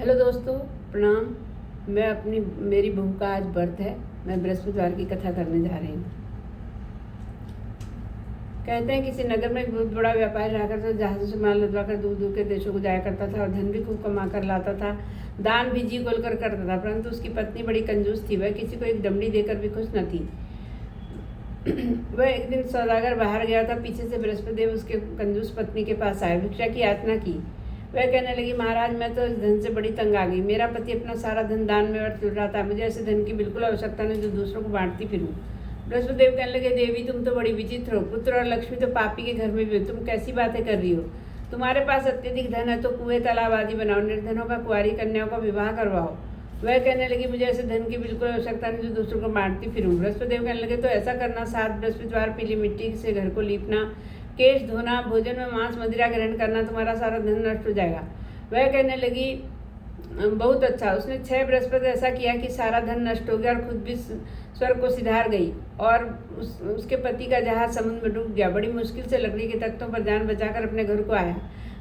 Hello दोस्तों, प्रणाम। मेरी बहू का आज व्रत है। मैं बृहस्पतिवार की कथा करने जा रही हूँ। कहते हैं किसी नगर में एक बहुत बड़ा व्यापारी रहा करता था, जहाज़ों से माल लदवा कर दूर दूर के देशों को जाया करता था और धन भी खूब कमा कर लाता था। दान भी जी खोल कर करता था, परंतु उसकी पत्नी बड़ी कंजूस थी। वह किसी को एक दमड़ी देकर भी खुश न थी। वह एक दिन सौदागर बाहर गया था। पीछे से बृहस्पतिदेव उसके कंजूस पत्नी के पास आए, भिक्षा की याचना की। वह कहने लगी, महाराज, मैं तो इस धन से बड़ी तंग आ गई। मेरा पति अपना सारा धन दान में व्यर्थ उड़ाता है। मुझे ऐसे धन की बिल्कुल आवश्यकता नहीं जो दूसरों को बांटती फिरूं। बृहस्पतिदेव कहने लगे, देवी, तुम तो बड़ी विचित्र हो। पुत्र और लक्ष्मी तो पापी के घर में भी हो। तुम कैसी बातें कर रही हो? तुम्हारे पास अत्यधिक धन है तो कुएं तालाब आदि बनाओ, निर्धनों का, कुंवारी कन्याओं का विवाह करवाओ। वह कहने लगी, मुझे ऐसे धन की बिल्कुल आवश्यकता नहीं जो दूसरों को बांटती फिरूं। बृहस्पतिदेव कहने लगे, तो ऐसा करना, 7 बृहस्पतिवार पीली मिट्टी से घर को लीपना, केश धोना, भोजन में मांस मदिरा ग्रहण करना, तुम्हारा सारा धन नष्ट हो जाएगा। वह कहने लगी, बहुत अच्छा। उसने 6 बृहस्पति ऐसा किया कि सारा धन नष्ट हो गया और खुद भी स्वर्ग को सिधार गई और उसके पति का जहाज समुद्र में डूब गया। बड़ी मुश्किल से लकड़ी के तख्तों पर जान बचाकर अपने घर को आया।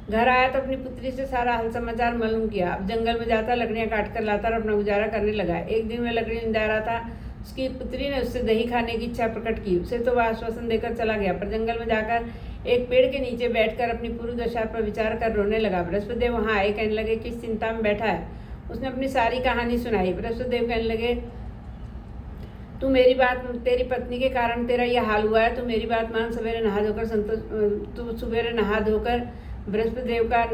घर आया तो अपनी पुत्री से सारा हाल समाचार मालूम किया। अब जंगल में जाता, लकड़ियाँ काट कर लाता और अपना गुजारा करने लगा। एक दिन वह लकड़ी निंदा रहा था। उसकी पुत्री ने उससे दही खाने की इच्छा प्रकट की। उसे तो वह आश्वासन देकर चला गया, पर जंगल में जाकर एक पेड़ के नीचे बैठकर अपनी पूर्व दशा पर विचार कर रोने लगा। बृहस्पतिदेव वहाँ आए, कहने लगे, किस चिंता में बैठा है? उसने अपनी सारी कहानी सुनाई। बृहस्पतिदेव कहने लगे, तेरी पत्नी के कारण तेरा यह हाल हुआ है। तू मेरी बात मान, सवेरे नहा धोकर बृहस्पतिदेव का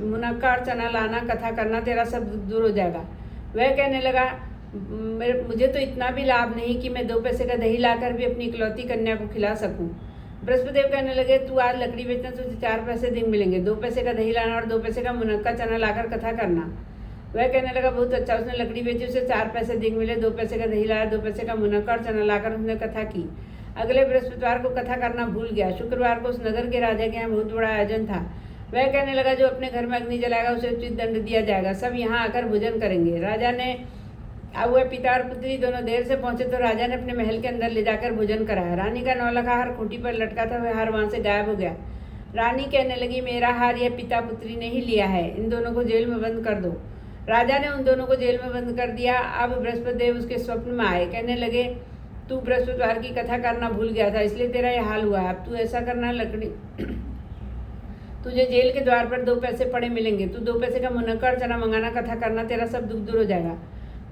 मुनक्का और चना लाना, कथा करना, तेरा सब दूर हो जाएगा। वह कहने लगा, मुझे तो इतना भी लाभ नहीं कि मैं 2 पैसे का दही लाकर भी अपनी इकलौती कन्या को खिला सकूं। बृहस्पतिदेव कहने लगे, तू आज लकड़ी बेचना, तुझे 4 पैसे दिन मिलेंगे। 2 पैसे का दही लाना और 2 पैसे का मुनक्का चना लाकर कथा करना। वह कहने लगा, बहुत अच्छा। उसने लकड़ी बेची, उसे 4 पैसे दिन मिले। 2 पैसे का दही लाया, 2 पैसे का मुनक्का और चना लाकर उसने कथा की। अगले बृहस्पतिवार को कथा करना भूल गया। शुक्रवार को उस नगर के राजा के यहाँ बहुत बड़ा आयोजन था। वह कहने लगा, जो अपने घर में अग्नि जलाएगा उसे उचित दंड दिया जाएगा। सब यहाँ आकर भोजन करेंगे। राजा ने अब वह पिता और पुत्री दोनों देर से पहुंचे तो राजा ने अपने महल के अंदर ले जाकर भोजन कराया। रानी का 9 लखा हार खूंटी पर लटका था, वह हार वहाँ से गायब हो गया। रानी कहने लगी, मेरा हार यह पिता पुत्री ने ही लिया है, इन दोनों को जेल में बंद कर दो। राजा ने उन दोनों को जेल में बंद कर दिया। अब बृहस्पतिदेव उसके स्वप्न में आए, कहने लगे, तू बृहस्पतिवार की कथा करना भूल गया था, इसलिए तेरा यह हाल हुआ है। अब तू ऐसा करना, तुझे जेल के द्वार पर 2 पैसे पड़े मिलेंगे। तू 2 पैसे का मुनक्का और चना मंगाना, कथा करना, तेरा सब दुख दूर हो जाएगा।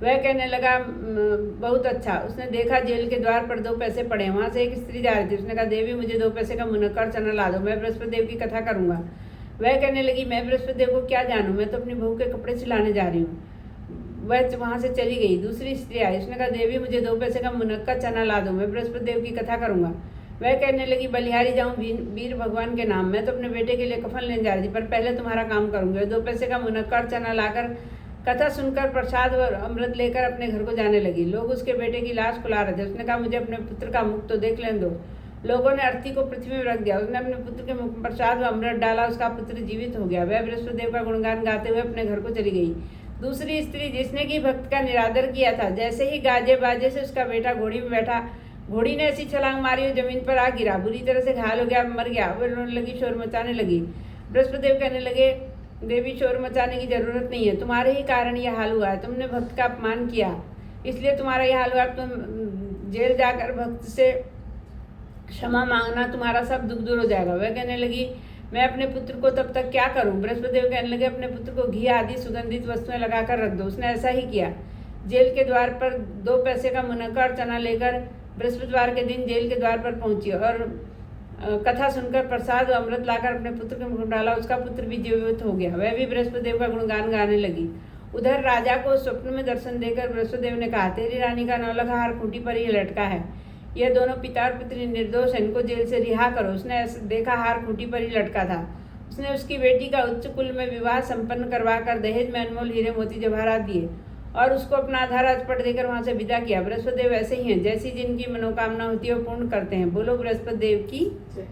वह कहने लगा, बहुत अच्छा। उसने देखा जेल के द्वार पर 2 पैसे पड़े। वहाँ से एक स्त्री जा रही थी। उसने कहा, देवी, मुझे 2 पैसे का मुनक्का और चना ला दो, मैं बृहस्पतिदेव की कथा करूँगा। वह कहने लगी, मैं बृहस्पतिदेव को क्या जानूँ, मैं तो अपनी बहू के कपड़े सिलाने जा रही हूँ। वह वहाँ से चली गई। दूसरी स्त्री आई। उसने कहा, देवी, मुझे 2 पैसे का मुनक्का चना ला दो, मैं बृहस्पतिदेव की कथा करूँगा। वह कहने लगी, बलिहारी जाऊँ वीर भगवान के नाम, मैं तो अपने बेटे के लिए कफन लेने जा रही थी, पर पहले तुम्हारा काम करूँगी। 2 पैसे का मुनक्का और चना लाकर कथा सुनकर प्रसाद और अमृत लेकर अपने घर को जाने लगी। लोग उसके बेटे की लाश खुला रहे थे। उसने कहा, मुझे अपने पुत्र का मुख तो देख लेने दो। लोगों ने अर्थी को पृथ्वी में रख दिया। उसने अपने पुत्र के मुख में प्रसाद व अमृत डाला, उसका पुत्र जीवित हो गया। वह बृहस्पतिदेव का गुणगान गाते हुए अपने घर को चली गई। दूसरी स्त्री, जिसने कि भक्त का निरादर किया था, जैसे ही गाजे बाजे से उसका बेटा घोड़ी में बैठा, घोड़ी ने ऐसी छलांग मारी और जमीन पर आ गिरा, बुरी तरह से घायल हो गया, मर गया। वह रोने लगी, शोर मचाने लगी। बृहस्पतिदेव कहने लगे, देवी, शोर मचाने की जरूरत नहीं है, तुम्हारे ही कारण यह हाल हुआ है। तुमने भक्त का अपमान किया, इसलिए तुम्हारा यह हाल हुआ। तुम जेल जाकर भक्त से क्षमा मांगना, तुम्हारा सब दुख दूर हो जाएगा। वह कहने लगी, मैं अपने पुत्र को तब तक क्या करूं? बृहस्पतिदेव कहने लगे, अपने पुत्र को घी आदि सुगंधित वस्तुएं लगाकर रख दो। उसने ऐसा ही किया। जेल के द्वार पर 2 पैसे का मुनक्का और चना लेकर बृहस्पतिवार के दिन जेल के द्वार पर पहुंची और कथा सुनकर प्रसाद और अमृत लाकर अपने पुत्र के मुख में डाला। उसका पुत्र भी जीवित हो गया। वह भी बृहस्पतिदेव का गुणगान गाने लगी। उधर राजा को स्वप्न में दर्शन देकर बृहस्पतिदेव ने कहा, तेरी रानी का 9 लखा हार खूंटी पर ही लटका है। यह दोनों पिता और पुत्री निर्दोष है, इनको जेल से रिहा करो। उसने देखा हार खूंटी पर ही लटका था। उसने उसकी बेटी का उच्च कुल में विवाह संपन्न करवाकर दहेज में अनमोल हीरे मोती जवाहरात दिए और उसको अपना आधा राजपट देकर वहाँ से विदा किया। बृहस्पतिदेव ऐसे ही हैं, जैसी जिनकी मनोकामना होती है वो पूर्ण करते हैं। बोलो बृहस्पतिदेव की जय।